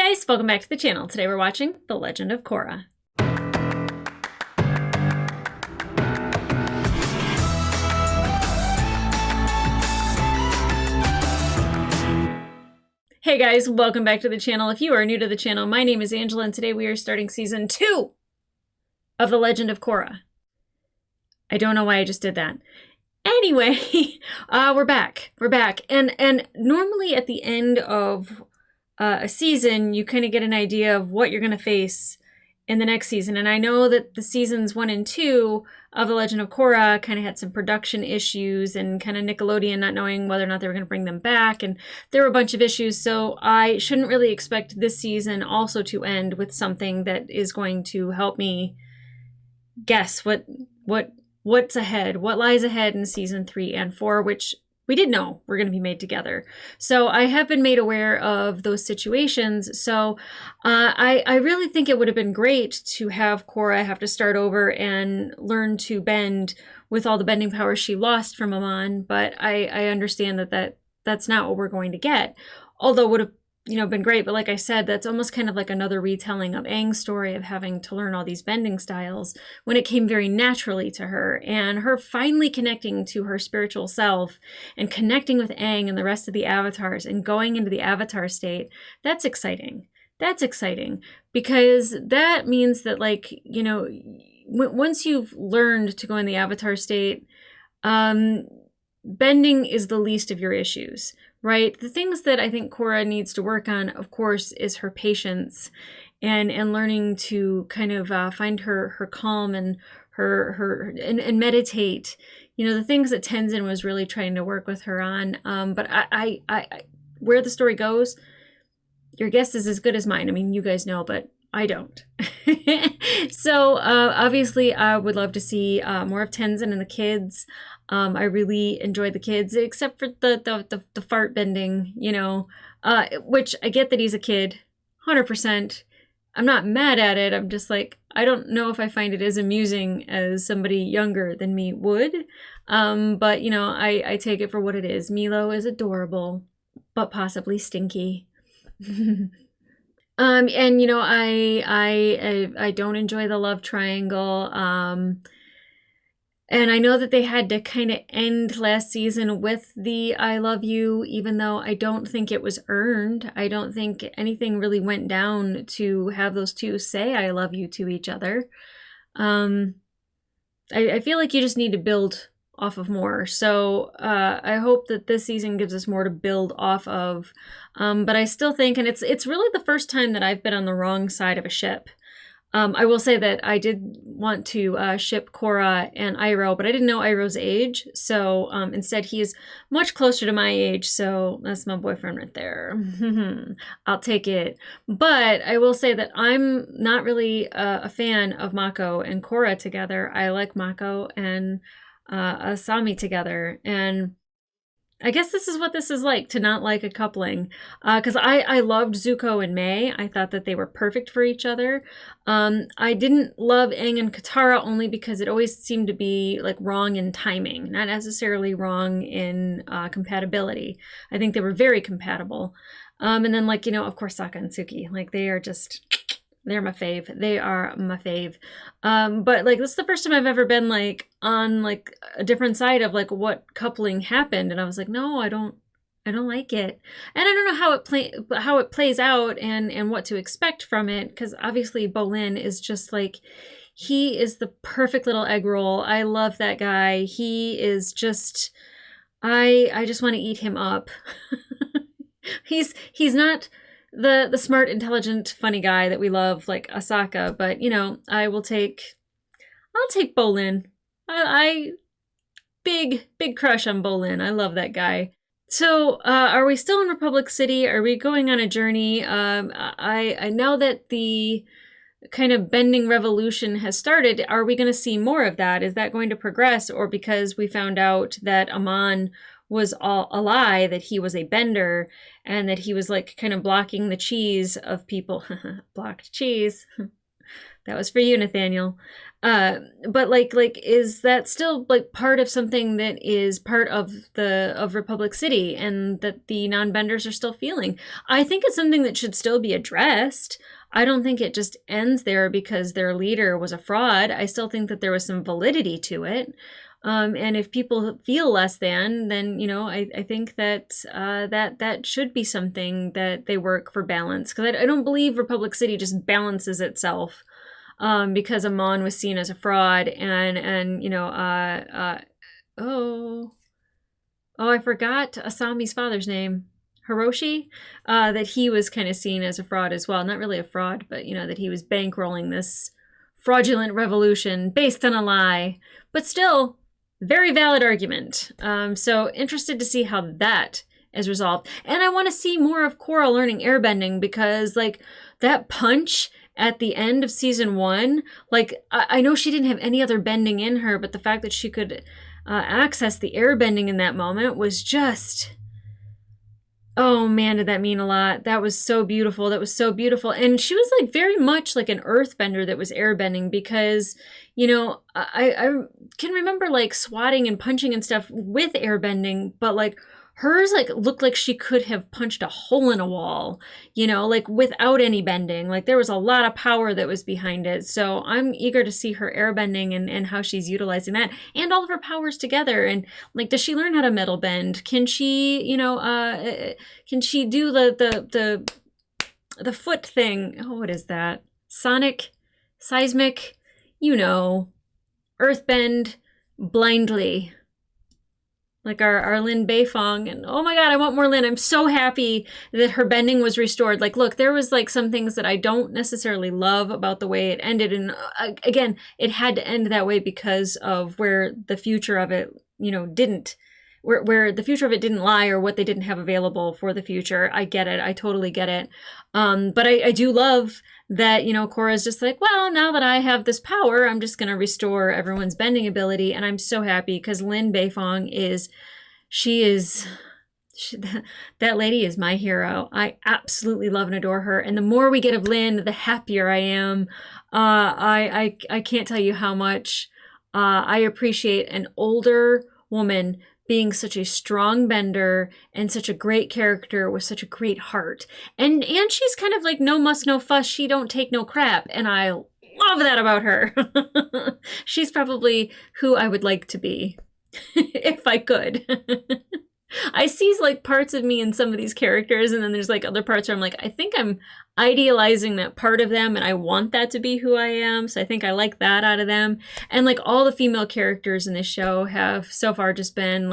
guys, welcome back to the channel. Today we're watching The Legend of Korra. Hey guys, welcome back to the channel. If you are new to the channel, my name is Angela and today we are starting season 2 of The Legend of Korra. I don't know why I just did that. Anyway, we're back. And normally at the end of a season, you kind of get an idea of what you're going to face in the next season. And I know that the seasons 1 and 2 of The Legend of Korra kind of had some production issues and kind of Nickelodeon not knowing whether or not they were going to bring them back. And there were a bunch of issues. So I shouldn't really expect this season also to end with something that is going to help me guess what's ahead, what lies ahead in season 3 and 4, which we did know were going to be made together. So I have been made aware of those situations. So I really think it would have been great to have Korra have to start over and learn to bend with all the bending powers she lost from Amon. But I understand that's not what we're going to get. Although it would have been great. But like I said, that's almost kind of like another retelling of Aang's story of having to learn all these bending styles when it came very naturally to her, and her finally connecting to her spiritual self and connecting with Aang and the rest of the avatars and going into the avatar state. That's exciting. That's exciting because that means that, like, once you've learned to go in the avatar state, bending is the least of your issues. Right? The things that I think Korra needs to work on, of course, is her patience and learning to kind of find her calm and and meditate. The things that Tenzin was really trying to work with her on. But I where the story goes, your guess is as good as mine. I mean, you guys know, but I don't. So obviously, I would love to see more of Tenzin and the kids. I really enjoyed the kids, except for the fart bending, which I get that he's a kid, 100%. I'm not mad at it. I'm just like, I don't know if I find it as amusing as somebody younger than me would. But, I take it for what it is. Milo is adorable, but possibly stinky. And I don't enjoy the love triangle. And I know that they had to kind of end last season with the I love you, even though I don't think it was earned. I don't think anything really went down to have those two say I love you to each other. I feel like you just need to build off of more. So I hope that this season gives us more to build off of. But I still think, and it's really the first time that I've been on the wrong side of a ship. I will say that I did want to ship Korra and Iroh, but I didn't know Iroh's age. So instead, he is much closer to my age. So that's my boyfriend right there. I'll take it. But I will say that I'm not really a fan of Mako and Korra together. I like Mako and Asami together. And I guess this is what this is like, to not like a coupling. Because I loved Zuko and Mai. I thought that they were perfect for each other. I didn't love Aang and Katara only because it always seemed to be like wrong in timing, not necessarily wrong in compatibility. I think they were very compatible. And then, like, of course, Sokka and Suki. Like, they are just... They're my fave. They are my fave. But like, this is the first time I've ever been like on like a different side of like what coupling happened, and I was like, no, I don't like it, and I don't know how it plays out and what to expect from it, because obviously Bolin is just like, he is the perfect little egg roll. I love that guy. He is just, I just want to eat him up. He's not the smart, intelligent, funny guy that we love, like Asaka, but I'll take Bolin. I big crush on Bolin. I love that guy. So are we still in Republic City? Are we going on a journey? I know that the kind of bending revolution has started. Are we going to see more of that? Is that going to progress? Or because we found out that Amon was all a lie, that he was a bender and that he was like kind of blocking the cheese of people. Blocked cheese. That was for you, Nathaniel. But is that still like part of something that is part of Republic City and that the non-benders are still feeling? I think it's something that should still be addressed. I don't think it just ends there because their leader was a fraud. I still think that there was some validity to it. And if people feel less than, then, I think that that should be something that they work for balance. Because I don't believe Republic City just balances itself because Amon was seen as a fraud oh, I forgot Asami's father's name. Hiroshi, that he was kind of seen as a fraud as well. Not really a fraud, but, that he was bankrolling this fraudulent revolution based on a lie. But still, very valid argument. So interested to see how that is resolved. And I want to see more of Korra learning airbending because, that punch at the end of season 1, I know she didn't have any other bending in her, but the fact that she could access the airbending in that moment was just... Oh man, did that mean a lot. That was so beautiful. That was so beautiful. And she was very much like an earthbender that was airbending because, I can remember swatting and punching and stuff with airbending, but hers looked like she could have punched a hole in a wall, without any bending. There was a lot of power that was behind it. So I'm eager to see her airbending and how she's utilizing that and all of her powers together. And does she learn how to metal bend? Can she, can she do the foot thing? Oh, what is that? Sonic, seismic, earthbend blindly. Our Lin Beifong. And oh my god, I want more Lin. I'm so happy that her bending was restored. Look, there was some things that I don't necessarily love about the way it ended. And again, it had to end that way because of where the future of it, didn't. Where the future of it didn't lie or what they didn't have available for the future. I get it. I totally get it. But I do love that, Korra's just well, now that I have this power, I'm just going to restore everyone's bending ability. And I'm so happy because Lin Beifong that lady is my hero. I absolutely love and adore her. And the more we get of Lin, the happier I am. I can't tell you how much I appreciate an older woman being such a strong bender and such a great character with such a great heart. And she's kind of no muss, no fuss. She don't take no crap. And I love that about her. She's probably who I would like to be if I could. I see parts of me in some of these characters, and then there's other parts where I'm I think I'm idealizing that part of them and I want that to be who I am. So I think I like that out of them. And all the female characters in this show have so far just been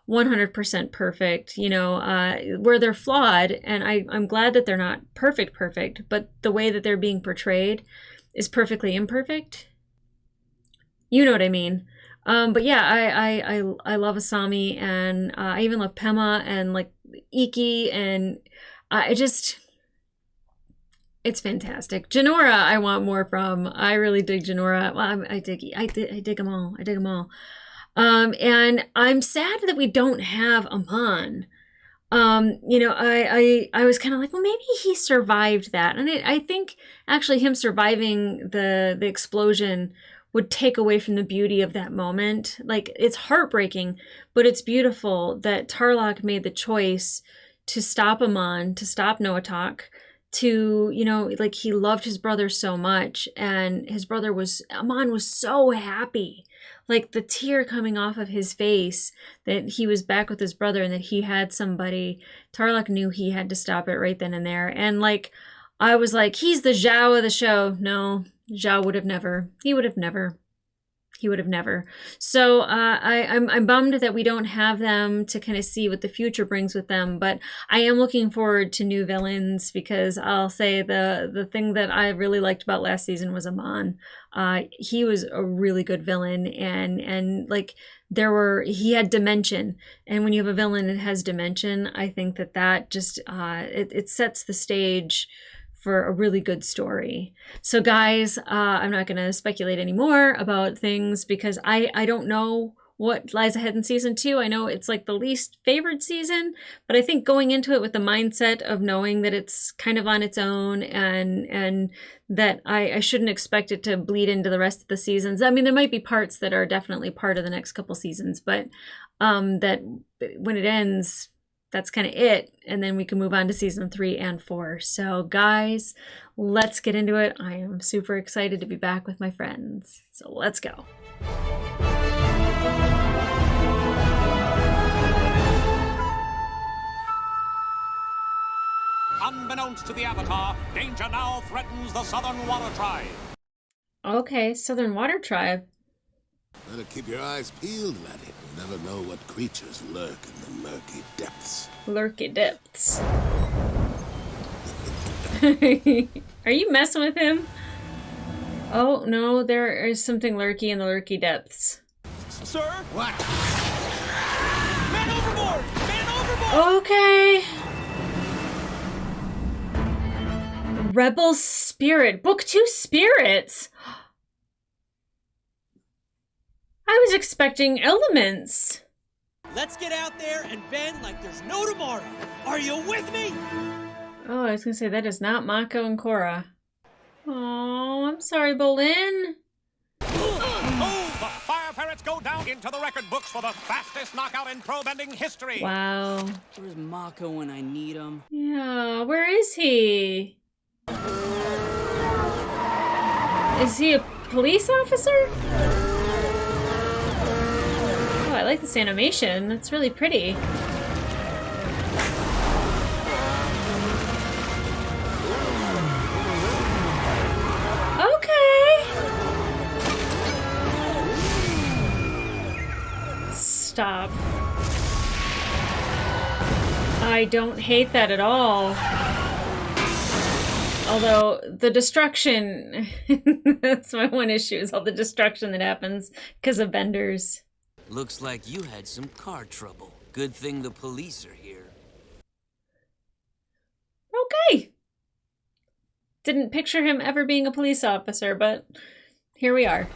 100% perfect, where they're flawed. And I'm glad that they're not perfect, but the way that they're being portrayed is perfectly imperfect. You know what I mean? But yeah, I love Asami, and I even love Pema and Iki, and it's fantastic. Jinora, I want more from. I really dig Jinora. Well, I dig them all. I dig them all. And I'm sad that we don't have Amon. I was kind of well, maybe he survived that, and I think actually him surviving the explosion would take away from the beauty of that moment. It's heartbreaking, but it's beautiful that Tarlok made the choice to stop Amon, to stop Noatak, to, he loved his brother so much, and Amon was so happy. The tear coming off of his face that he was back with his brother and that he had somebody. Tarlok knew he had to stop it right then and there. And I was he's the Zhao of the show. No, Zhao would have never. He would have never. So I'm bummed that we don't have them to kind of see what the future brings with them. But I am looking forward to new villains because I'll say the thing that I really liked about last season was Amon. He was a really good villain, and he had dimension. And when you have a villain that has dimension, I think that just it sets the stage for a really good story. So guys, I'm not going to speculate anymore about things because I don't know what lies ahead in season 2. I know it's like the least favored season, but I think going into it with the mindset of knowing that it's kind of on its own and that I shouldn't expect it to bleed into the rest of the seasons. I mean, there might be parts that are definitely part of the next couple seasons, but that when it ends, that's kind of it. And then we can move on to season 3 and 4. So guys, let's get into it. I am super excited to be back with my friends. So let's go. Unbeknownst to the Avatar, danger now threatens the Southern Water Tribe. Okay, Southern Water Tribe. Better keep your eyes peeled, laddie. You never know what creatures lurk in the murky depths. Lurky depths. Are you messing with him? Oh, no, there is something lurky in the lurky depths. Sir? What? Man overboard! Man overboard! Okay. Rebel Spirit. Book 2 Spirits. I was expecting elements. Let's get out there and bend like there's no tomorrow. Are you with me? Oh, I was going to say, that is not Mako and Korra. Oh, I'm sorry, Bolin. Oh, the Fire Ferrets go down into the record books for the fastest knockout in pro bending history. Wow. Where's Mako when I need him? Yeah, where is he? Is he a police officer? Oh, I like this animation. That's really pretty. Okay. Stop. I don't hate that at all. Although the destruction, that's my one issue, is all the destruction that happens because of benders. Looks like you had some car trouble. Good thing the police are here. Okay. Didn't picture him ever being a police officer, but here we are.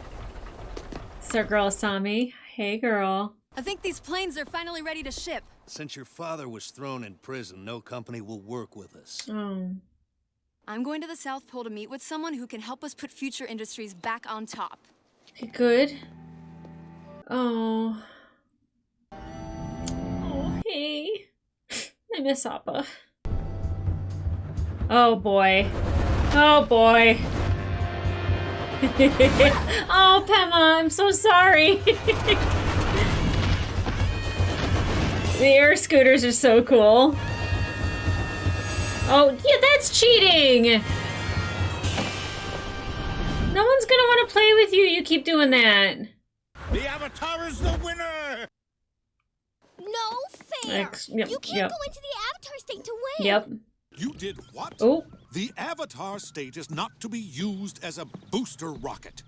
It's our girl, Asami. Hey, girl. I think these planes are finally ready to ship. Since your father was thrown in prison, no company will work with us. Oh. I'm going to the South Pole to meet with someone who can help us put future industries back on top. Good. Oh. Oh, hey. I miss Appa. Oh, boy. Oh, boy. Oh, Pema, I'm so sorry. The air scooters are so cool. Oh, yeah, that's cheating! No one's gonna want to play with you. You keep doing that. The Avatar is the winner! No fair! Yep, You can't go into the Avatar state to win! Yep. You did what? Oh. The Avatar state is not to be used as a booster rocket.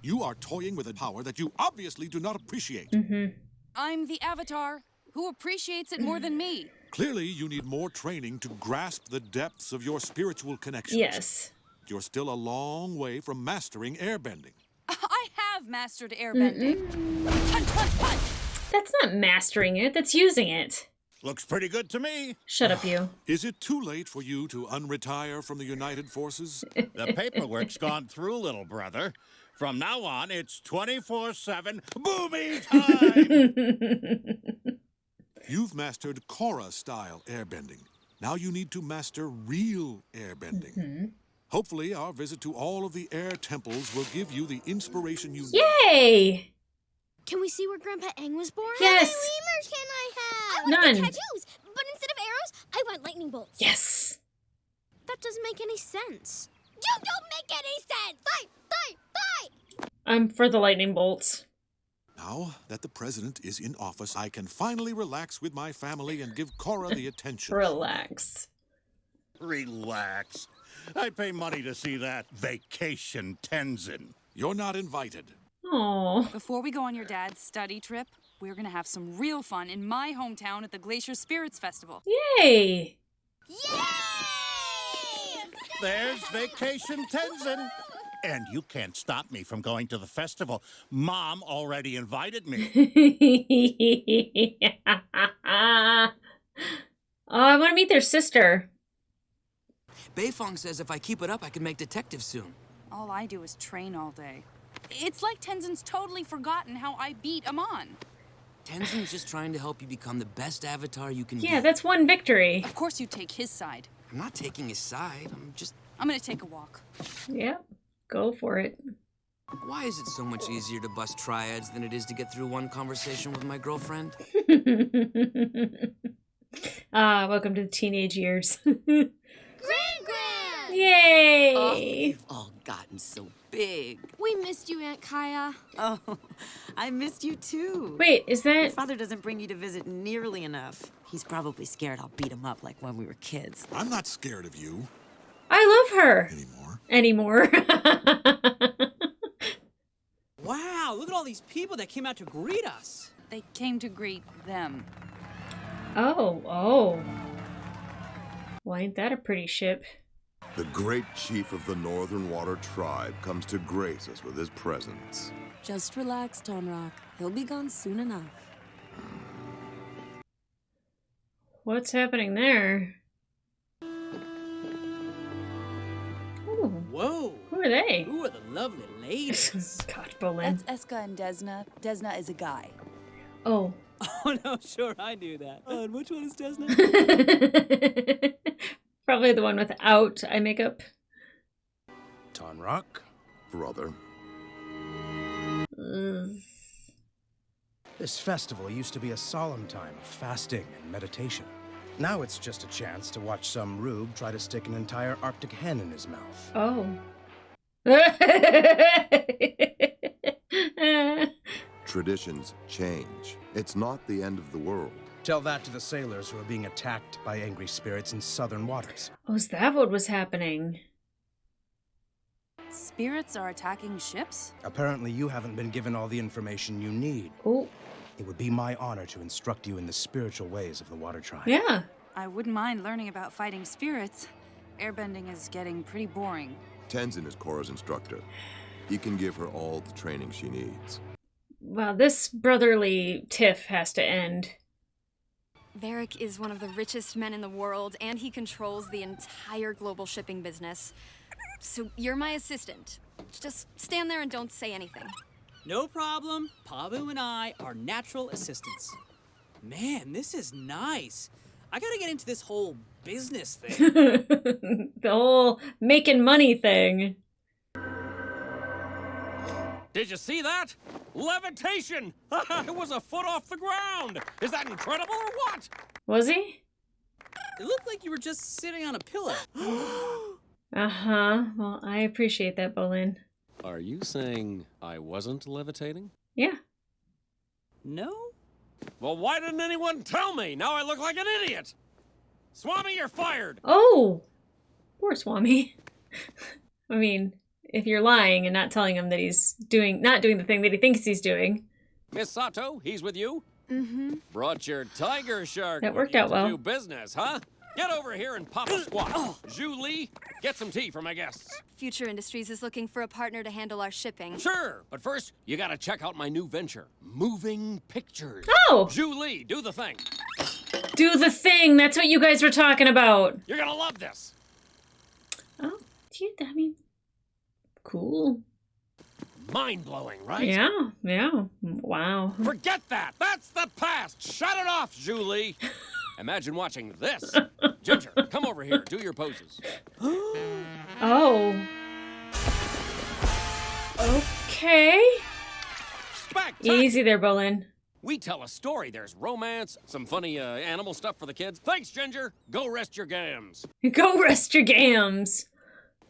You are toying with a power that you obviously do not appreciate. Mm-hmm. I'm the Avatar. Who appreciates it more than me? Clearly, you need more training to grasp the depths of your spiritual connections. Yes. You're still a long way from mastering airbending. I have mastered airbending. Punch, punch, punch! That's not mastering it. That's using it. Looks pretty good to me. Shut up, you. Is it too late for you to unretire from the United Forces? The paperwork's gone through, little brother. From now on, it's 24/7 boomy time! You've mastered Korra-style airbending. Now you need to master real airbending. Mm-hmm. Hopefully, our visit to all of the air temples will give you the inspiration you need. Yay! Can we see where Grandpa Aang was born? Yes. How many lemurs can I have? I None. want tattoos, but instead of arrows, I want lightning bolts. Yes. That doesn't make any sense. You don't make any sense! Fight! Fight! Fight! I'm for the lightning bolts. Now that the president is in office, I can finally relax with my family and give Korra the attention. Relax. Relax. I'd pay money to see that vacation Tenzin. You're not invited. Oh. Before we go on your dad's study trip, we're gonna have some real fun in my hometown at the Glacier Spirits Festival. Yay! Yay! There's vacation Tenzin. And you can't stop me from going to the festival. Mom already invited me. Oh, I want to meet their sister. Beifong says if I keep it up, I can make detective soon. All I do is train all day. It's like Tenzin's totally forgotten how I beat Amon. Tenzin's just trying to help you become the best avatar you can be. Yeah, that's one victory. Of course you take his side. I'm not taking his side. I'm gonna take a walk. Yep, go for it. Why is it so much easier to bust triads than it is to get through one conversation with my girlfriend? Welcome to the teenage years. Grand! Yay! Oh, you've all gotten so big. We missed you, Aunt Kaya. Oh, I missed you too. Wait, is that... Your father doesn't bring you to visit nearly enough. He's probably scared I'll beat him up like when we were kids. I'm not scared of you. I love her. Anymore. Wow, look at all these people that came out to greet us. They came to greet them. Oh. Well, ain't that a pretty ship? The great chief of the Northern Water Tribe comes to grace us with his presence. Just relax, Tomrock. He'll be gone soon enough. What's happening there? Ooh. Whoa. Who are they? Who are the lovely ladies? God, Bolin. That's Eska and Desna. Desna is a guy. Oh. Oh, no, sure, I do that. And which one is Desna? Probably the one without eye makeup. Tonrock? Brother. This festival used to be a solemn time of fasting and meditation. Now it's just a chance to watch some rube try to stick an entire Arctic hen in his mouth. Oh. Traditions change. It's not the end of the world. Tell that to the sailors who are being attacked by angry spirits in southern waters. Oh, is that what was happening? Spirits are attacking ships? Apparently you haven't been given all the information you need. Oh. It would be my honor to instruct you in the spiritual ways of the Water Tribe. Yeah. I wouldn't mind learning about fighting spirits. Airbending is getting pretty boring. Tenzin is Korra's instructor. He can give her all the training she needs. Well, this brotherly tiff has to end. Varric is one of the richest men in the world, and he controls the entire global shipping business. So you're my assistant. Just stand there and don't say anything. No problem. Pabu and I are natural assistants. Man, this is nice. I gotta get into this whole business thing. The whole making money thing. Did you see that? Levitation! It was a foot off the ground! Is that incredible or what? Was he? It looked like you were just sitting on a pillow. Uh-huh. Well, I appreciate that, Bolin. Are you saying I wasn't levitating? Yeah. No? Well, why didn't anyone tell me? Now I look like an idiot! Swami, you're fired! Oh! Poor Swami. I mean, if you're lying and not telling him that he's not doing the thing that he thinks he's doing. Miss Sato, he's with you? Mm-hmm. Brought your tiger shark That with worked you out to well. do business, huh? Get over here and pop a squat. Zhu Li, get some tea for my guests. Future Industries is looking for a partner to handle our shipping. Sure, but first, you gotta check out my new venture, Moving Pictures. Oh! Zhu Li, do the thing. Do the thing! That's what you guys were talking about! You're gonna love this. Oh, gee, I mean, cool. Mind-blowing, right? Yeah. Wow. Forget that! That's the past! Shut it off, Zhu Li! Imagine watching this. Ginger, come over here. Do your poses. Oh. Okay. Spectacular. Easy there, Bolin. We tell a story. There's romance, some funny animal stuff for the kids. Thanks, Ginger. Go rest your gams. Go rest your gams.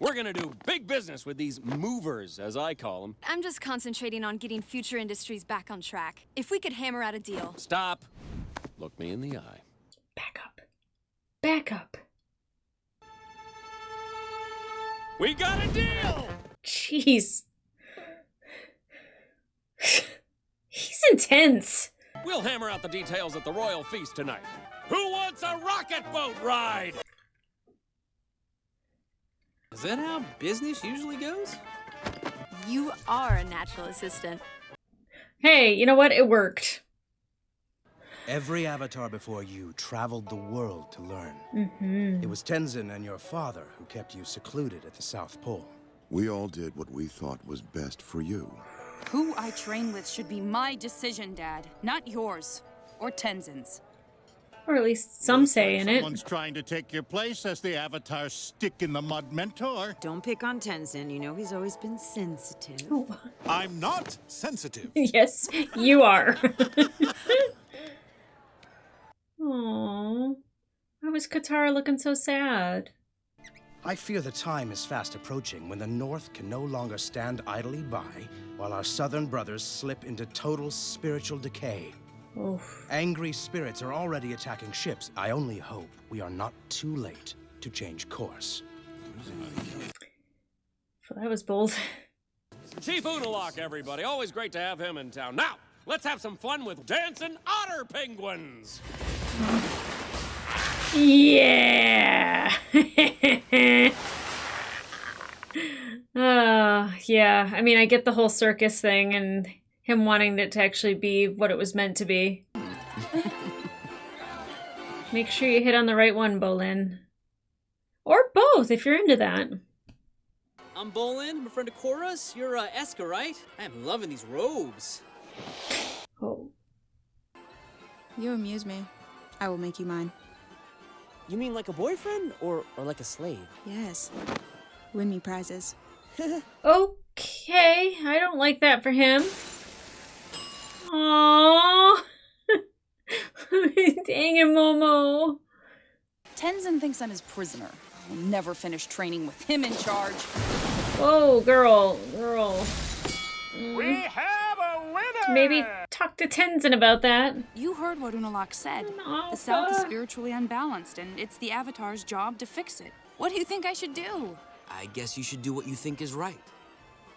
We're gonna do big business with these movers, as I call them. I'm just concentrating on getting Future Industries back on track. If we could hammer out a deal. Stop. Look me in the eye. Back up. Back up. We got a deal! Jeez. He's intense. We'll hammer out the details at the royal feast tonight. Who wants a rocket boat ride? Is that how business usually goes? You are a natural assistant. Hey, you know what? It worked. Every avatar before you traveled the world to learn. Mm-hmm. It was Tenzin and your father who kept you secluded at the South Pole. We all did what we thought was best for you. Who I train with should be my decision, Dad, not yours. Or Tenzin's. Or at least some say in it. Someone's trying to take your place as the Avatar's stick-in-the-mud mentor. Don't pick on Tenzin. You know he's always been sensitive. Oh. I'm not sensitive. Yes, you are. Aww. Why was Katara looking so sad? I fear the time is fast approaching when the North can no longer stand idly by while our southern brothers slip into total spiritual decay. Oof. Angry spirits are already attacking ships. I only hope we are not too late to change course. Well, that was bold. Chief Unalak, everybody. Always great to have him in town. Now, let's have some fun with dancing otter penguins. Yeah. Yeah. I mean, I get the whole circus thing and him wanting it to actually be what it was meant to be. Make sure you hit on the right one, Bolin. Or both, if you're into that. I'm Bolin. I'm a friend of Korra's. You're Eska, right? I'm loving these robes. Oh. You amuse me. I will make you mine. You mean like a boyfriend or like a slave? Yes. Win me prizes. Okay, I don't like that for him. Aww. Dang it, Momo. Tenzin thinks I'm his prisoner. I'll never finish training with him in charge. Whoa, girl. We have a winner! Maybe talk to Tenzin about that. You heard what Unalak said. No, The South is spiritually unbalanced, and it's the Avatar's job to fix it. What do you think I should do? I guess you should do what you think is right.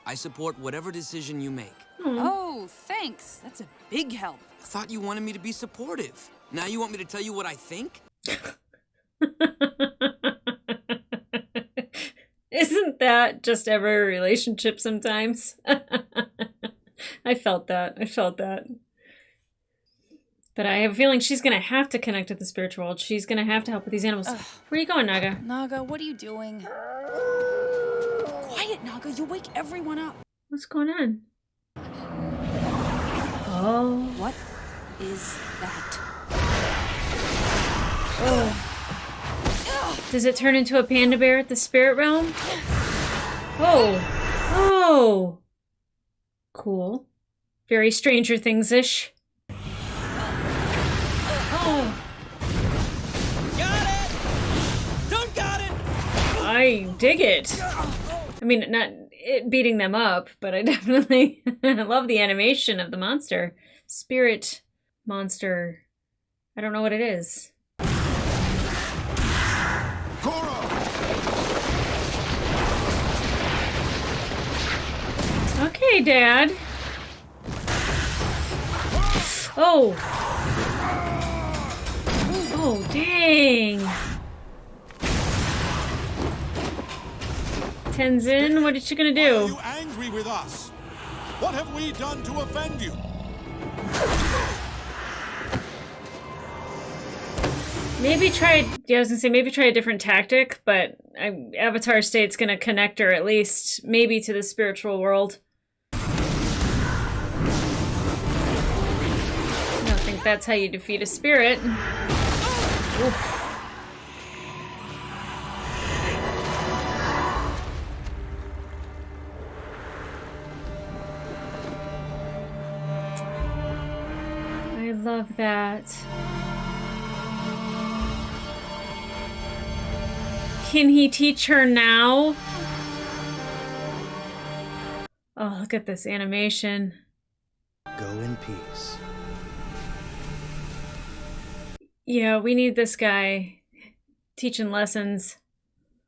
I support whatever decision you make. Oh, thanks. That's a big help. I thought you wanted me to be supportive. Now you want me to tell you what I think? Isn't that just every relationship sometimes? I felt that. But I have a feeling she's going to have to connect with the spiritual world. She's going to have to help with these animals. Where are you going, Naga? Naga, what are you doing? Quiet, Naga. You'll wake everyone up. What's going on? Oh. What is that? Oh. Does it turn into a panda bear at the spirit realm? Oh. Cool. Very Stranger Things-ish. Oh. Got it! Don't got it! I dig it. I mean, not it beating them up, but I definitely love the animation of the monster. Spirit monster. I don't know what it is. Korra! Okay, Dad. Oh. Oh, dang. Tenzin, what is she gonna do? Why are you angry with us? What have we done to offend you? Maybe try, I was gonna say, maybe try a different tactic, but Avatar State's gonna connect her at least, maybe to the spiritual world. I don't think that's how you defeat a spirit. Oof. I love that. Can he teach her now? Oh, look at this animation. Go in peace. Yeah, we need this guy teaching lessons.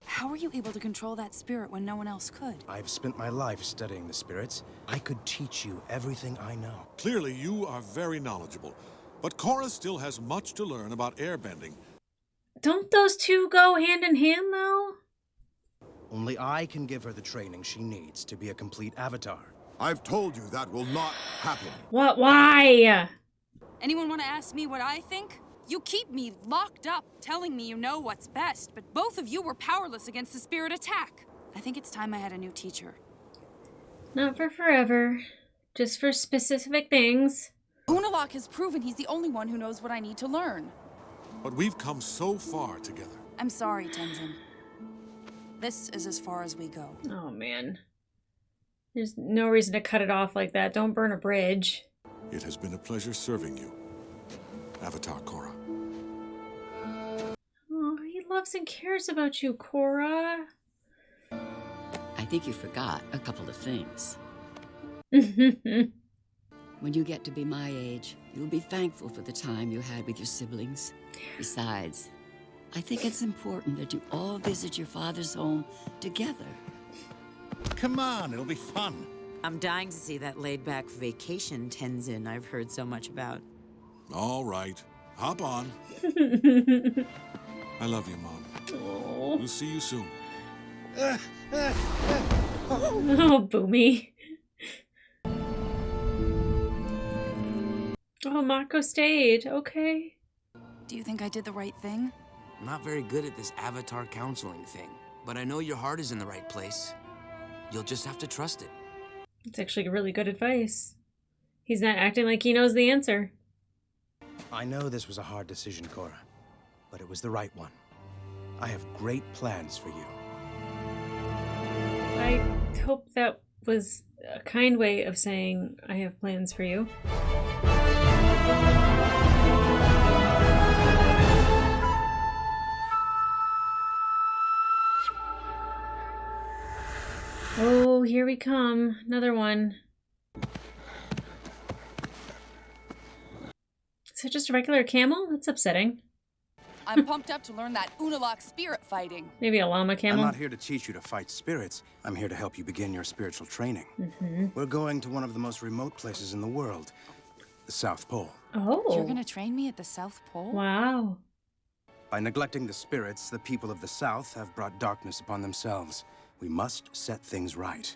How were you able to control that spirit when no one else could? I've spent my life studying the spirits. I could teach you everything I know. Clearly, you are very knowledgeable. But Korra still has much to learn about airbending. Don't those two go hand in hand, though? Only I can give her the training she needs to be a complete avatar. I've told you that will not happen. What? Why? Anyone want to ask me what I think? You keep me locked up, telling me you know what's best, but both of you were powerless against the spirit attack. I think it's time I had a new teacher. Not for forever. Just for specific things. Unalaq has proven he's the only one who knows what I need to learn. But we've come so far together. I'm sorry, Tenzin. This is as far as we go. Oh, man. There's no reason to cut it off like that. Don't burn a bridge. It has been a pleasure serving you, Avatar Korra. Oh, he loves and cares about you, Korra. I think you forgot a couple of things. When you get to be my age, you'll be thankful for the time you had with your siblings. Besides, I think it's important that you all visit your father's home together. Come on, it'll be fun. I'm dying to see that laid-back vacation Tenzin I've heard so much about. All right, hop on. I love you, Mom. Oh. We'll see you soon. Oh, Boomy. Oh, Mako stayed. Okay. Do you think I did the right thing? I'm not very good at this avatar counseling thing, but I know your heart is in the right place. You'll just have to trust it. It's actually really good advice. He's not acting like he knows the answer. I know this was a hard decision, Korra, but it was the right one. I have great plans for you. I hope that was a kind way of saying I have plans for you. Oh, here we come. Another one. Is it just a regular camel? That's upsetting. I'm pumped up to learn that Unalaq spirit fighting. Maybe a llama camel? I'm not here to teach you to fight spirits. I'm here to help you begin your spiritual training. Mm-hmm. We're going to one of the most remote places in the world, the South Pole. Oh. You're gonna train me at the South Pole? Wow. By neglecting the spirits, the people of the South have brought darkness upon themselves. We must set things right.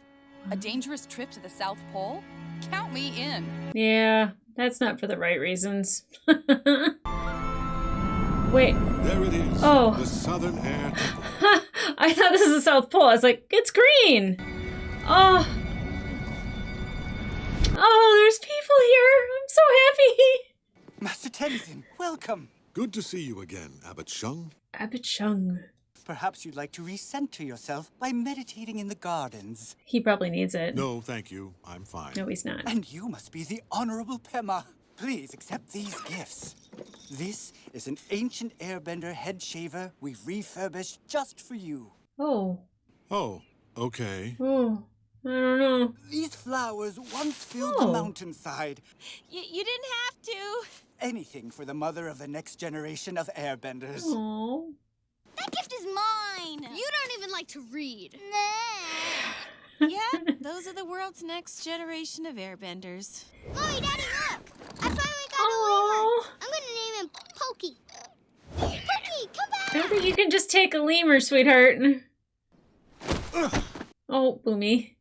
A dangerous trip to the South Pole? Count me in. Yeah, that's not for the right reasons. Wait. There it is. Oh. The Southern Air Temple. I thought this is the South Pole. I was like, it's green. Oh. Oh, there's people here. I'm so happy. Master Tenzin, welcome. Good to see you again, Abbot Shung. Abbot Shung. Perhaps you'd like to recenter yourself by meditating in the gardens. He probably needs it. No, thank you. I'm fine. No, he's not. And you must be the Honorable Pema. Please accept these gifts. This is an ancient airbender head shaver we've refurbished just for you. Oh. Oh, okay. Oh, I don't know. These flowers once filled the mountainside. You didn't have to. Anything for the mother of the next generation of airbenders. Oh. That gift is mine. You don't even like to read. Nah. Yeah, those are the world's next generation of airbenders. Mommy, Daddy, look! I finally got a lemur. I'm gonna name him Pokey. Pokey, come back! I don't think you can just take a lemur, sweetheart. Oh, Boomy.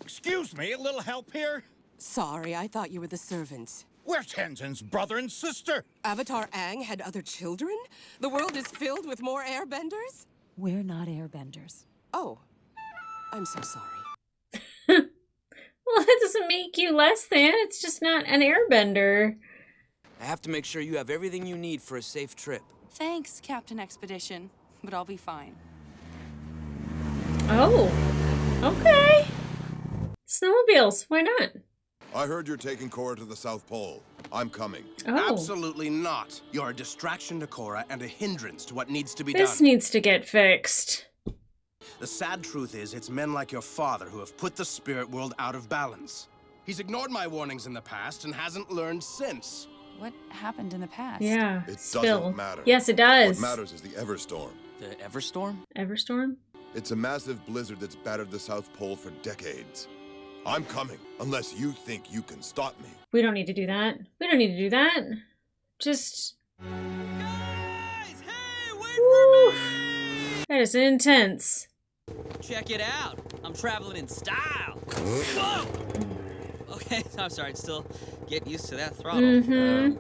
Excuse me, a little help here? Sorry, I thought you were the servants. We're Tenzin's brother and sister. Avatar Aang had other children? The world is filled with more airbenders? We're not airbenders. Oh, I'm so sorry. Well, that doesn't make you less than. It's just not an airbender. I have to make sure you have everything you need for a safe trip. Thanks, Captain Expedition, but I'll be fine. Oh, okay. Snowmobiles, why not? I heard you're taking Korra to the South Pole. I'm coming. Oh. Absolutely not. You're a distraction to Korra and a hindrance to what needs to be This done. needs to get fixed. The sad truth is, it's men like your father who have put the spirit world out of balance. He's ignored my warnings in the past and hasn't learned since. What happened in the past? Yeah, It spill. doesn't matter. Yes, it does. What matters is the Everstorm. The Everstorm? Everstorm? It's a massive blizzard that's battered the South Pole for decades. I'm coming, unless you think you can stop me. We don't need to do that. We don't need to do that. Just... Guys, hey, wait Woo. for me! That is intense. Check it out. I'm traveling in style. Whoa! Okay, I'm sorry. I'm still getting used to that throttle.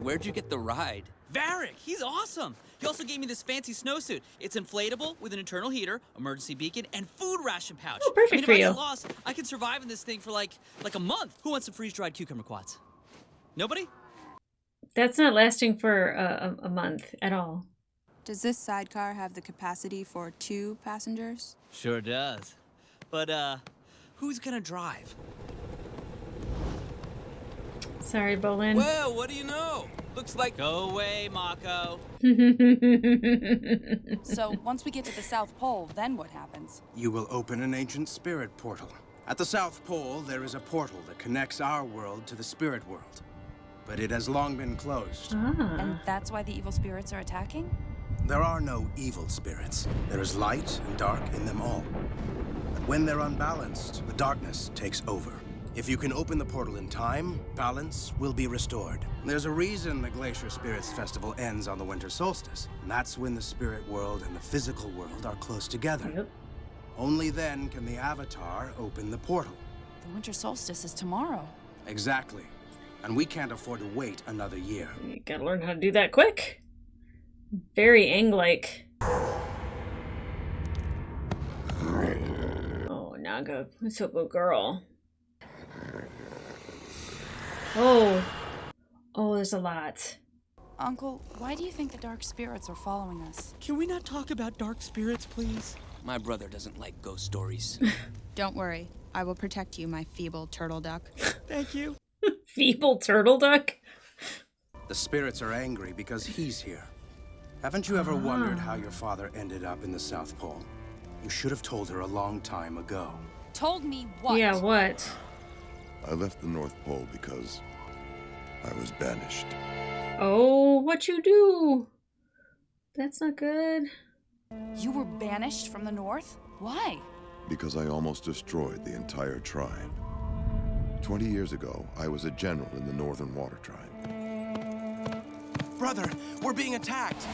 Where'd you get the ride? Varric, he's awesome. He also gave me this fancy snowsuit. It's inflatable with an internal heater, emergency beacon, and food ration pouch. Oh, perfect if for I you. get lost, I can survive in this thing for like a month. Who wants some freeze-dried cucumber quads? Nobody? That's not lasting for a month at all. Does this sidecar have the capacity for 2 passengers? Sure does. But, who's gonna drive? Sorry, Bolin. Well, what do you know? Looks like... Go away, Mako. So, once we get to the South Pole, then what happens? You will open an ancient spirit portal. At the South Pole, there is a portal that connects our world to the spirit world. But it has long been closed. And that's why the evil spirits are attacking? There are no evil spirits. There is light and dark in them all. But when they're unbalanced, the darkness takes over. If you can open the portal in time, balance will be restored. There's a reason the Glacier Spirits Festival ends on the winter solstice. And that's when the spirit world and the physical world are close together. Yep. Only then can the Avatar open the portal. The winter solstice is tomorrow. Exactly. And we can't afford to wait another year. You gotta learn how to do that quick. Very Aang-like. Oh, Naga. That's a good girl. Oh. Oh, there's a lot. Uncle, why do you think the dark spirits are following us? Can we not talk about dark spirits, please? My brother doesn't like ghost stories. Don't worry. I will protect you, my feeble turtle duck. Thank you. Feeble turtle duck? The spirits are angry because he's here. Haven't you ever wondered how your father ended up in the South Pole? You should have told her a long time ago. Told me what? Yeah, what? I left the North Pole because I was banished. Oh, what you do? That's not good. You were banished from the North? Why? Because I almost destroyed the entire tribe. 20 years ago, I was a general in the Northern Water Tribe. Brother, we're being attacked!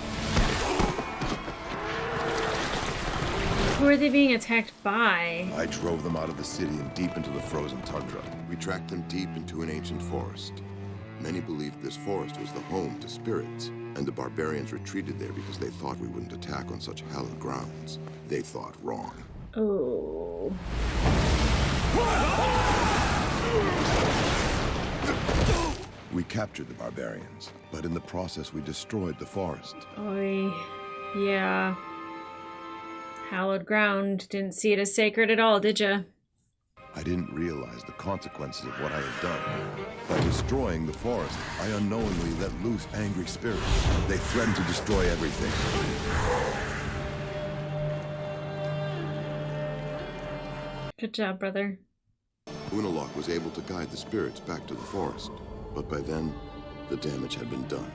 Who are they being attacked by? I drove them out of the city and deep into the frozen tundra. We tracked them deep into an ancient forest. Many believed this forest was the home to spirits, and the barbarians retreated there because they thought we wouldn't attack on such hallowed grounds. They thought wrong. Oh. We captured the barbarians, but in the process we destroyed the forest. Oy. Yeah. Hallowed ground. Didn't see it as sacred at all, did ya? I didn't realize the consequences of what I had done. By destroying the forest, I unknowingly let loose angry spirits. They threatened to destroy everything. Good job, brother. Unalaq was able to guide the spirits back to the forest, but by then, the damage had been done.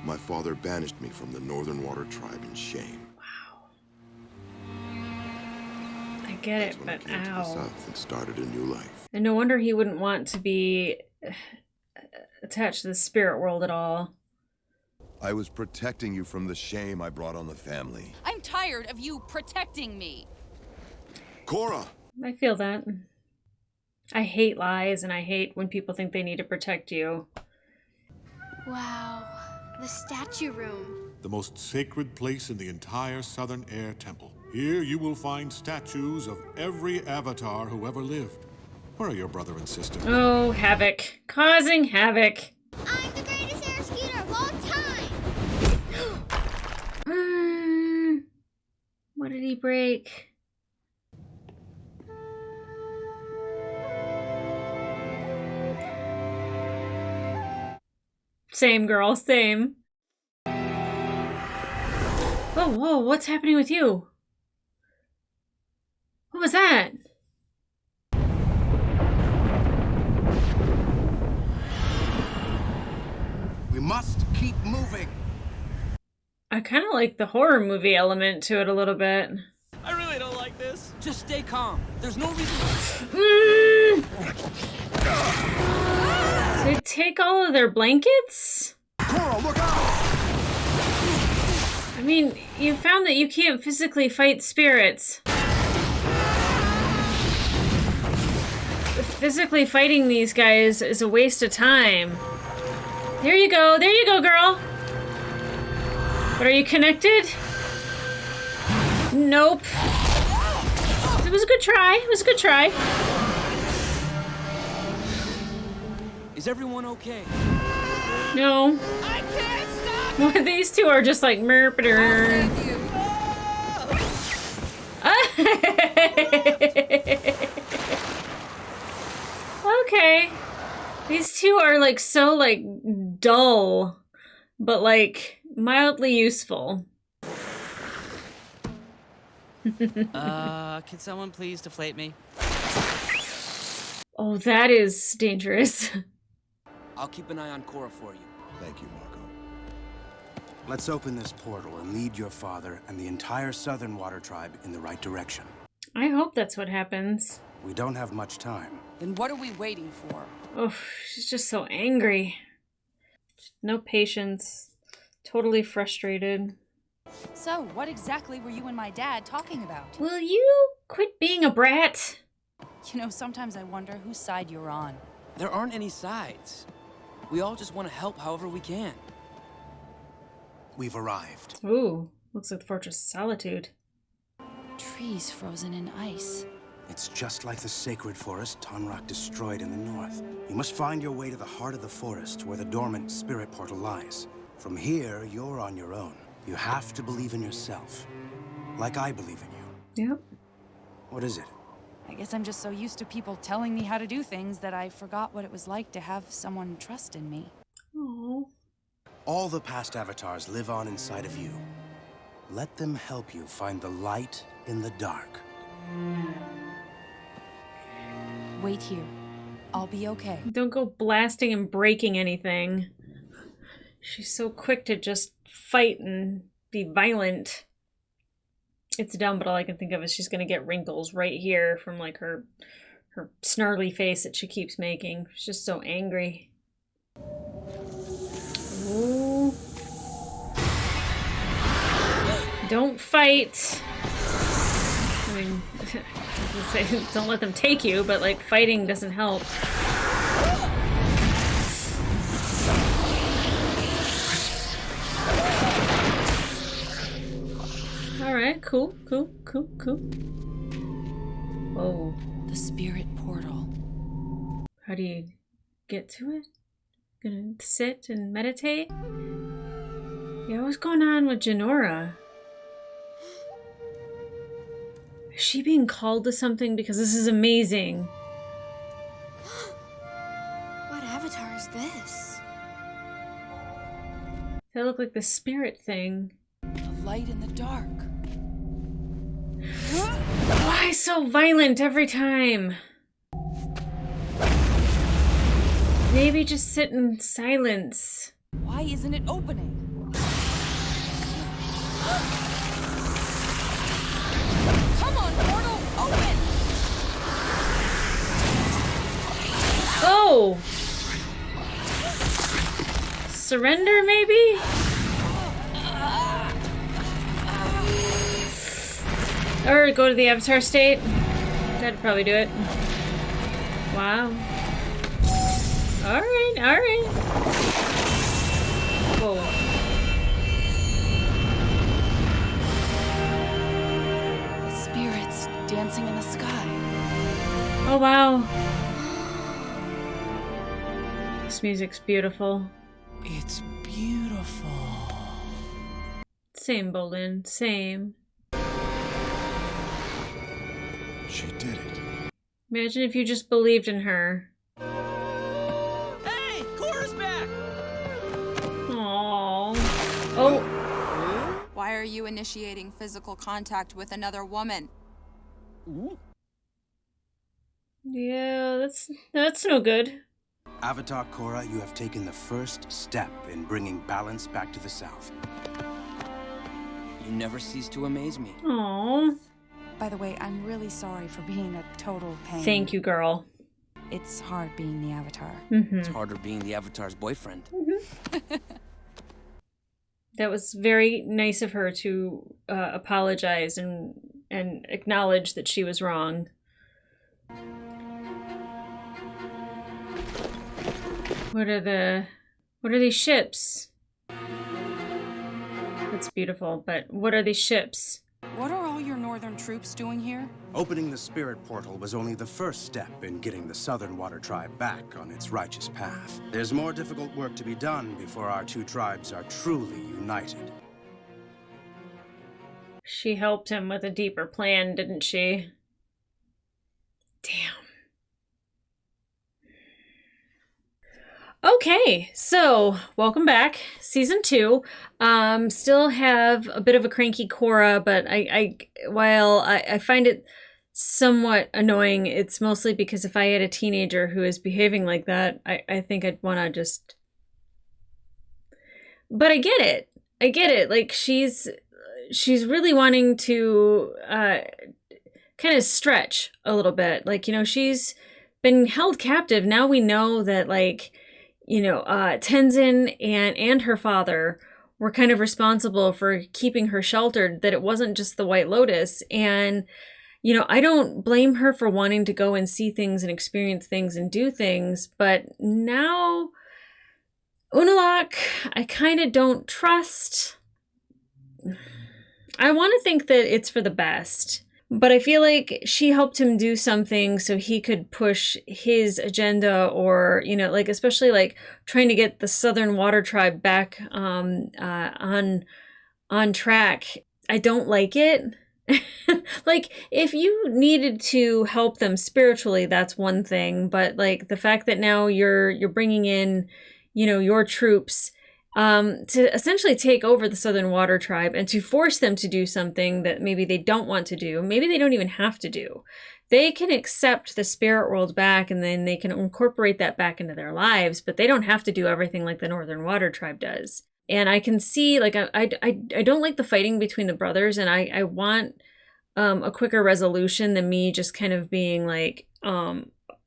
My father banished me from the Northern Water Tribe in shame. I get it, That's when I but came to the ow. South and started a new life. And no wonder he wouldn't want to be attached to the spirit world at all. I was protecting you from the shame I brought on the family. I'm tired of you protecting me. Korra! I feel that. I hate lies, and I hate when people think they need to protect you. Wow, the statue room. The most sacred place in the entire Southern Air Temple. Here you will find statues of every avatar who ever lived. Where are your brother and sister? Oh, havoc. Causing havoc. I'm the greatest air skater of all time! What did he break? Same, girl, same. Whoa, whoa, what's happening with you? What was that? We must keep moving. I kind of like the horror movie element to it a little bit. I really don't like this. Just stay calm. There's no reason. Did they take all of their blankets? Korra, look out! I mean, you found that you can't physically fight spirits. physically fighting these guys is a waste of time. There you go, girl. But are you connected? Nope. It was a good try. It was a good try. Is everyone okay? No. I can't stop! Well, these two are just like merp. Okay. These two are like so like dull, but like mildly useful. Can someone please deflate me? Oh, that is dangerous. I'll keep an eye on Korra for you. Thank you, Marco. Let's open this portal and lead your father and the entire Southern Water Tribe in the right direction. I hope that's what happens. We don't have much time. Then what are we waiting for? Oh, she's just so angry. No patience. Totally frustrated. So, what exactly were you and my dad talking about? Will you quit being a brat? You know, sometimes I wonder whose side you're on. There aren't any sides. We all just want to help however we can. We've arrived. Ooh, looks like the Fortress of Solitude. Trees frozen in ice. It's just like the sacred forest Tonrock destroyed in the north. You must find your way to the heart of the forest where the dormant spirit portal lies. From here, you're on your own. You have to believe in yourself. Like I believe in you. Yep. What is it? I guess I'm just so used to people telling me how to do things that I forgot what it was like to have someone trust in me. Oh. All the past avatars live on inside of you. Let them help you find the light in the dark. Wait here. I'll be okay. Don't go blasting and breaking anything. She's so quick to just fight and be violent. It's dumb, but all I can think of is she's gonna get wrinkles right here from like her snarly face that she keeps making. She's just so angry. Ooh. Don't fight. I mean, I was gonna say, don't let them take you, but like fighting doesn't help. Alright, cool. Whoa. The spirit portal. How do you get to it? Gonna sit and meditate? Yeah, what's going on with Janora? Is she being called to something? Because this is amazing. What avatar is this? That looked like the spirit thing. A light in the dark. Why so violent every time? Maybe just sit in silence. Why isn't it opening? Come on, portal, open! Oh! Surrender, maybe? Or go to the Avatar state. That'd probably do it. Wow. Alright. Whoa. The spirits dancing in the sky. Oh, wow. This music's beautiful. It's beautiful. Same, Bolin. Same. She did it. Imagine if you just believed in her. Hey, Korra's back! Aww. Oh. Why are you initiating physical contact with another woman? Yeah, that's no good. Avatar Korra, you have taken the first step in bringing balance back to the South. You never cease to amaze me. Aww. By the way, I'm really sorry for being a total pain. Thank you, girl. It's hard being the Avatar. It's harder being the Avatar's boyfriend. That was very nice of her to apologize and acknowledge that she was wrong. What are these ships? It's beautiful, but what are these ships? What are all your northern troops doing here? Opening the spirit portal was only the first step in getting the Southern Water Tribe back on its righteous path. There's more difficult work to be done before our two tribes are truly united. She helped him with a deeper plan, didn't she? Damn. Okay, so welcome back, season 2. Still have a bit of a cranky Korra, but while I find it somewhat annoying, it's mostly because if I had a teenager who is behaving like that, I think I'd want to just. But I get it. Like she's really wanting to kind of stretch a little bit. Like, you know, she's been held captive. Now we know that, like, you know, Tenzin and her father were kind of responsible for keeping her sheltered, that it wasn't just the White Lotus. And, you know, I don't blame her for wanting to go and see things and experience things and do things. But now, Unalaq, I kind of don't trust. I want to think that it's for the best. But I feel like she helped him do something so he could push his agenda, or, you know, like, especially like trying to get the Southern Water Tribe back on track. I don't like it. Like, if you needed to help them spiritually, that's one thing. But like the fact that now you're bringing in, you know, your troops to essentially take over the Southern Water Tribe and to force them to do something that maybe they don't want to do. Maybe they don't even have to do. They can accept the spirit world back, and then they can incorporate that back into their lives, but they don't have to do everything like the Northern Water Tribe does. And I can see, like, I don't like the fighting between the brothers, and I want a quicker resolution than me just kind of being like,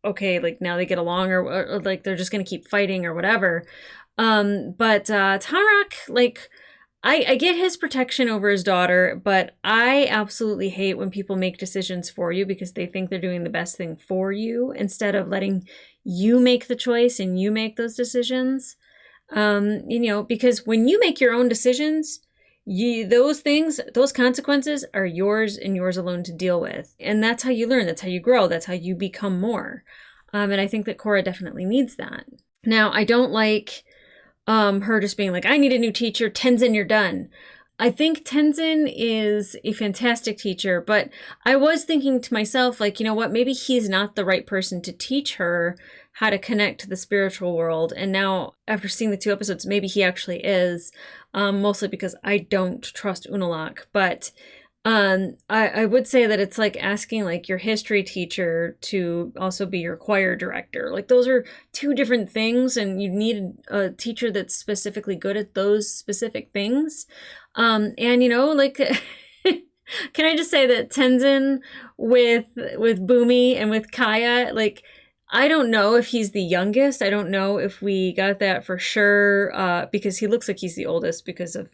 okay, like now they get along, or like they're just going to keep fighting or whatever. But Tanrak, like, I get his protection over his daughter, but I absolutely hate when people make decisions for you because they think they're doing the best thing for you instead of letting you make the choice and you make those decisions. You know, because when you make your own decisions, those consequences are yours and yours alone to deal with. And that's how you learn. That's how you grow. That's how you become more. And I think that Korra definitely needs that. Now, I don't like her just being like, I need a new teacher. Tenzin, you're done. I think Tenzin is a fantastic teacher, but I was thinking to myself, like, you know what, maybe he's not the right person to teach her how to connect to the spiritual world. And now, after seeing the 2 episodes, maybe he actually is, mostly because I don't trust Unalaq. But I would say that it's like asking like your history teacher to also be your choir director. Like, those are 2 different things, and you need a teacher that's specifically good at those specific things. And you know, like, can I just say that Tenzin with Boomy and with Kaya, like, I don't know if he's the youngest. I don't know if we got that for sure, because he looks like he's the oldest because of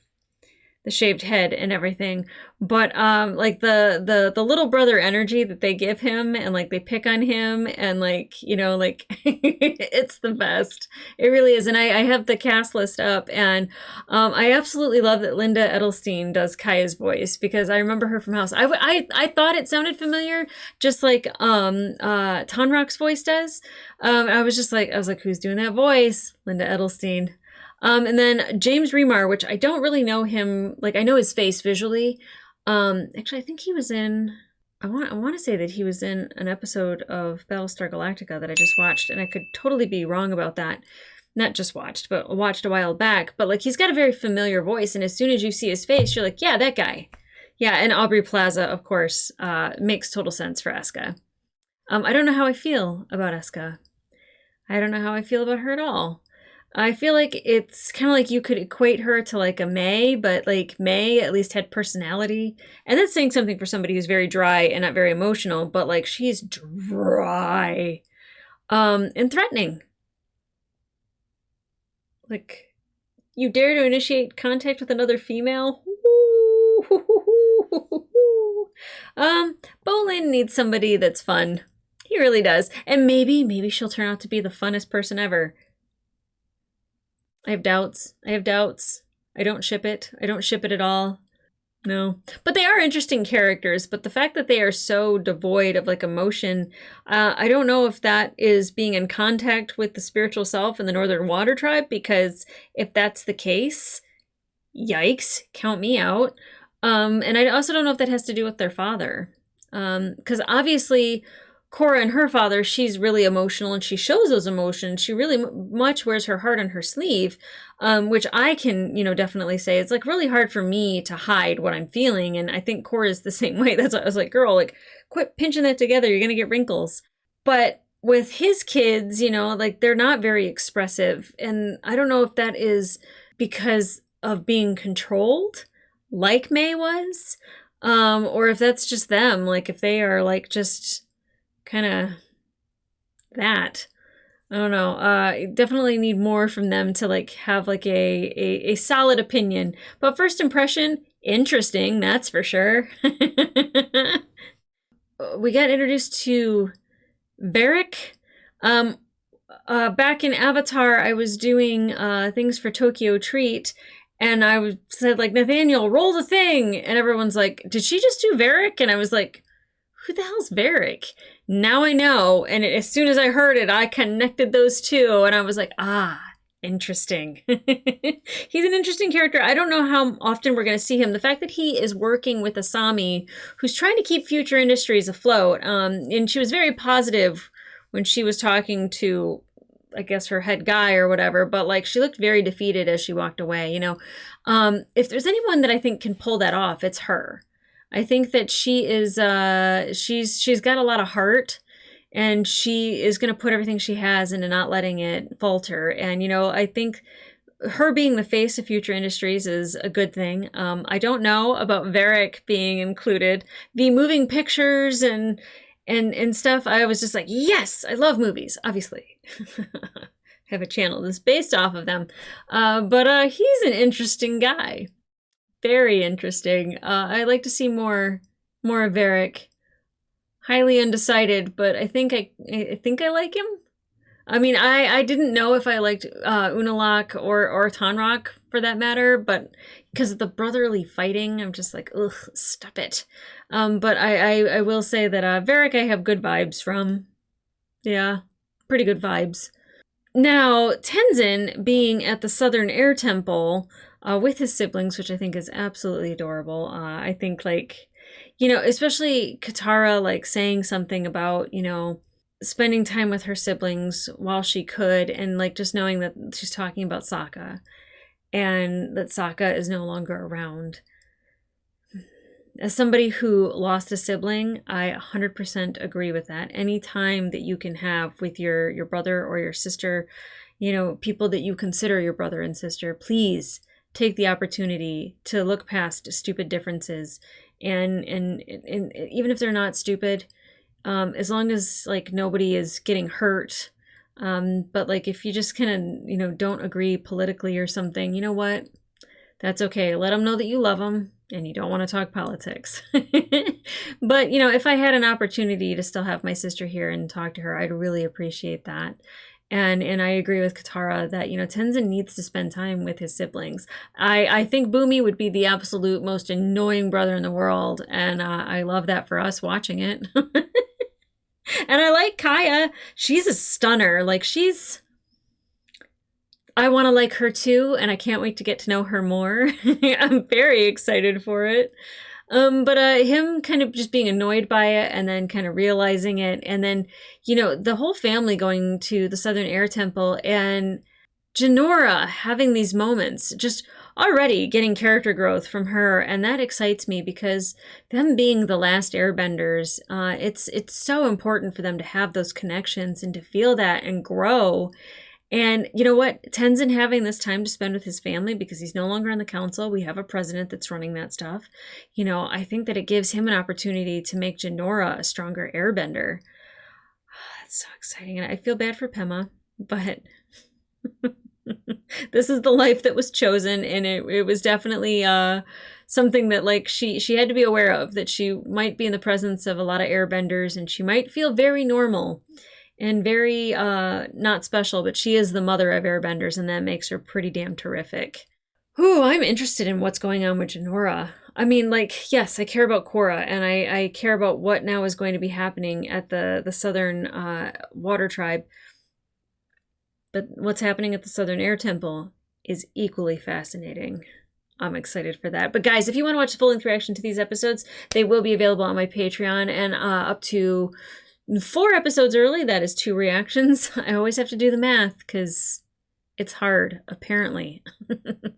the shaved head and everything. But like the little brother energy that they give him, and like they pick on him, and like, you know, like it's the best. It really is. And I have the cast list up, and I absolutely love that Linda Edelstein does Kaya's voice, because I remember her from House. I thought it sounded familiar, just like Tanrak's voice does. I was like, who's doing that voice? Linda Edelstein. And then James Remar, which I don't really know him, like, I know his face visually. Actually, I think he was in, I want to say that he was in an episode of Battlestar Galactica that I just watched, and I could totally be wrong about that. Not just watched, but watched a while back. But like, he's got a very familiar voice, and as soon as you see his face, you're like, yeah, that guy. Yeah, and Aubrey Plaza, of course, makes total sense for Eska. I don't know how I feel about Eska. I don't know how I feel about her at all. I feel like it's kind of like you could equate her to like a May, but like May at least had personality. And that's saying something for somebody who's very dry and not very emotional, but like, she's dry and threatening. Like, you dare to initiate contact with another female? Bolin needs somebody that's fun. He really does. And maybe she'll turn out to be the funnest person ever. I have doubts. I don't ship it. I don't ship it at all. No. But they are interesting characters, but the fact that they are so devoid of like emotion, I don't know if that is being in contact with the spiritual self in the Northern Water Tribe, because if that's the case, yikes, count me out. And I also don't know if that has to do with their father. Because obviously Korra and her father, she's really emotional and she shows those emotions. She really much wears her heart on her sleeve, which I can, definitely say it's like really hard for me to hide what I'm feeling. And I think Korra is the same way. That's why I was like, girl, like quit pinching that together. You're going to get wrinkles. But with his kids, like they're not very expressive. And I don't know if that is because of being controlled like May was, or if that's just them. Like if they are like just kind of that. I don't know. Definitely need more from them to like have like a solid opinion. But first impression, interesting, that's for sure. We got introduced to Varric. Back in Avatar, I was doing things for Tokyo Treat, and I said like, Nathanael, roll the thing, and everyone's like, did she just do Varric? And I was like, who the hell's Varric? Now I know. And as soon as I heard it, I connected those two. And I was like, interesting. He's an interesting character. I don't know how often we're going to see him. The fact that he is working with Asami, who's trying to keep Future Industries afloat. And she was very positive when she was talking to, I guess, her head guy or whatever. But like, she looked very defeated as she walked away. If there's anyone that I think can pull that off, it's her. I think that she is, she's got a lot of heart, and she is going to put everything she has into not letting it falter. And, I think her being the face of Future Industries is a good thing. I don't know about Varric being included. The moving pictures and stuff, I was just like, yes, I love movies, obviously. Have a channel that's based off of them. But he's an interesting guy. Very interesting. I'd like to see more of Varric. Highly undecided, but I think I like him. I mean, I didn't know if I liked Unalaq or Tonraq for that matter, but because of the brotherly fighting, I'm just like, ugh, stop it. But I will say that Varric I have good vibes from. Yeah, pretty good vibes. Now, Tenzin being at the Southern Air Temple with his siblings, which I think is absolutely adorable. I think, like, especially Katara, like, saying something about, spending time with her siblings while she could, and, like, just knowing that she's talking about Sokka, and that Sokka is no longer around. As somebody who lost a sibling, I 100% agree with that. Any time that you can have with your brother or your sister, people that you consider your brother and sister, please take the opportunity to look past stupid differences, and even if they're not stupid, as long as like nobody is getting hurt, but like if you just kind of don't agree politically or something, you know what, that's okay. Let them know that you love them and you don't want to talk politics. But if I had an opportunity to still have my sister here and talk to her, I'd really appreciate that. And I agree with Katara that, Tenzin needs to spend time with his siblings. I think Boomy would be the absolute most annoying brother in the world, and I love that for us watching it. And I like Kaya. She's a stunner. Like, I want to like her too, and I can't wait to get to know her more. I'm very excited for it. But him kind of just being annoyed by it and then kind of realizing it. And then, the whole family going to the Southern Air Temple and Jinora having these moments, just already getting character growth from her. And that excites me because them being the last airbenders, it's so important for them to have those connections and to feel that and grow. And you know what? Tenzin having this time to spend with his family because he's no longer on the council. We have a president that's running that stuff. I think that it gives him an opportunity to make Jinora a stronger airbender. That's so exciting. And I feel bad for Pema, but this is the life that was chosen. And it was definitely something that like she had to be aware of, that she might be in the presence of a lot of airbenders and she might feel very normal. and very not special, but she is the mother of airbenders, and that makes her pretty damn terrific. Ooh, I'm interested in what's going on with Jinora. I mean, like, yes, I care about Korra, and I care about what now is going to be happening at the Southern Water Tribe. But what's happening at the Southern Air Temple is equally fascinating. I'm excited for that. But guys, if you want to watch the full-length reaction to these episodes, they will be available on my Patreon, and up to 4 episodes early, that is 2 reactions. I always have to do the math because it's hard, apparently.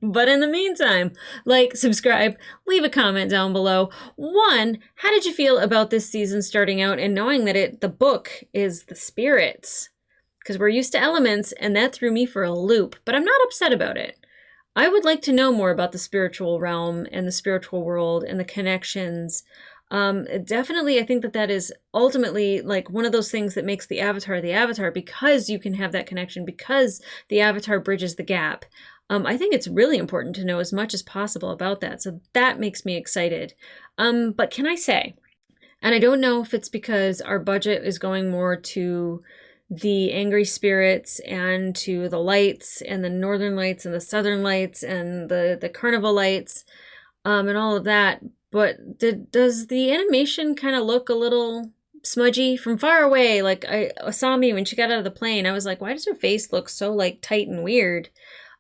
But in the meantime, like, subscribe, leave a comment down below. 1, how did you feel about this season starting out and knowing that the book is the spirits? Because we're used to elements, and that threw me for a loop, but I'm not upset about it. I would like to know more about the spiritual realm and the spiritual world and the connections. Definitely, I think that is ultimately like one of those things that makes the Avatar, because you can have that connection, because the Avatar bridges the gap. I think it's really important to know as much as possible about that. So that makes me excited. But can I say, and I don't know if it's because our budget is going more to the angry spirits and to the lights and the northern lights and the southern lights and the carnival lights and all of that. But does the animation kind of look a little smudgy from far away? Like Asami, when she got out of the plane, I was like, why does her face look so like tight and weird?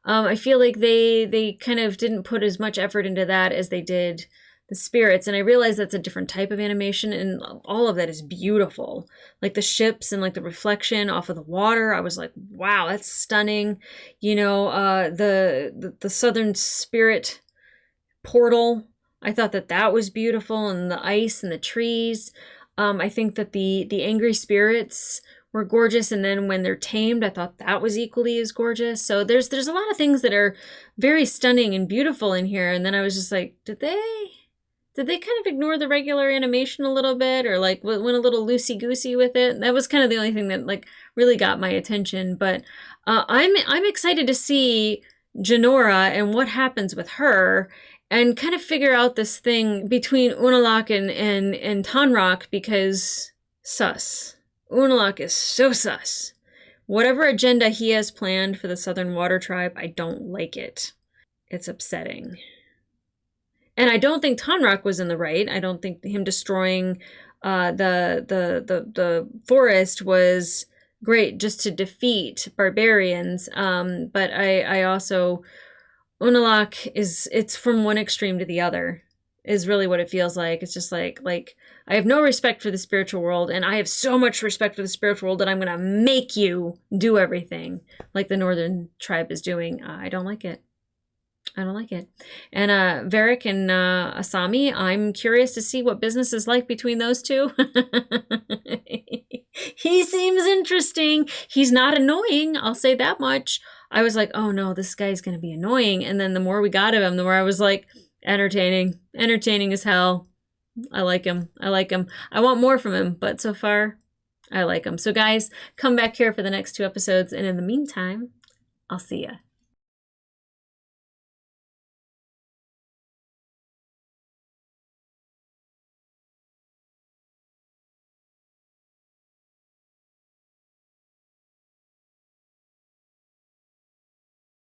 I feel like they kind of didn't put as much effort into that as they did the spirits, and I realize that's a different type of animation, and all of that is beautiful. Like the ships and like the reflection off of the water, I was like, wow, that's stunning. You know, the southern spirit portal, I thought that was beautiful, and the ice and the trees. I think that the angry spirits were gorgeous, and then when they're tamed, I thought that was equally as gorgeous. So there's a lot of things that are very stunning and beautiful in here, and then I was just like, did they kind of ignore the regular animation a little bit, or like went a little loosey-goosey with it? That was kind of the only thing that like really got my attention. But I'm excited to see Jinora and what happens with her, and kind of figure out this thing between Unalaq and Tonraq, because sus. Unalaq is so sus. Whatever agenda he has planned for the Southern Water Tribe, I don't like it. It's upsetting. And I don't think Tonraq was in the right. I don't think him destroying the forest was great just to defeat barbarians. But I also, Unalaq it's from one extreme to the other, is really what it feels like. It's just like I have no respect for the spiritual world, and I have so much respect for the spiritual world that I'm gonna make you do everything like the Northern Tribe is doing. I don't like it. I don't like it. And Varric and Asami, I'm curious to see what business is like between those two. He seems interesting. He's not annoying, I'll say that much. I was like, oh no, this guy's going to be annoying. And then the more we got of him, the more I was like, entertaining as hell. I like him. I want more from him, but so far, I like him. So guys, come back here for the next 2 episodes. And in the meantime, I'll see ya.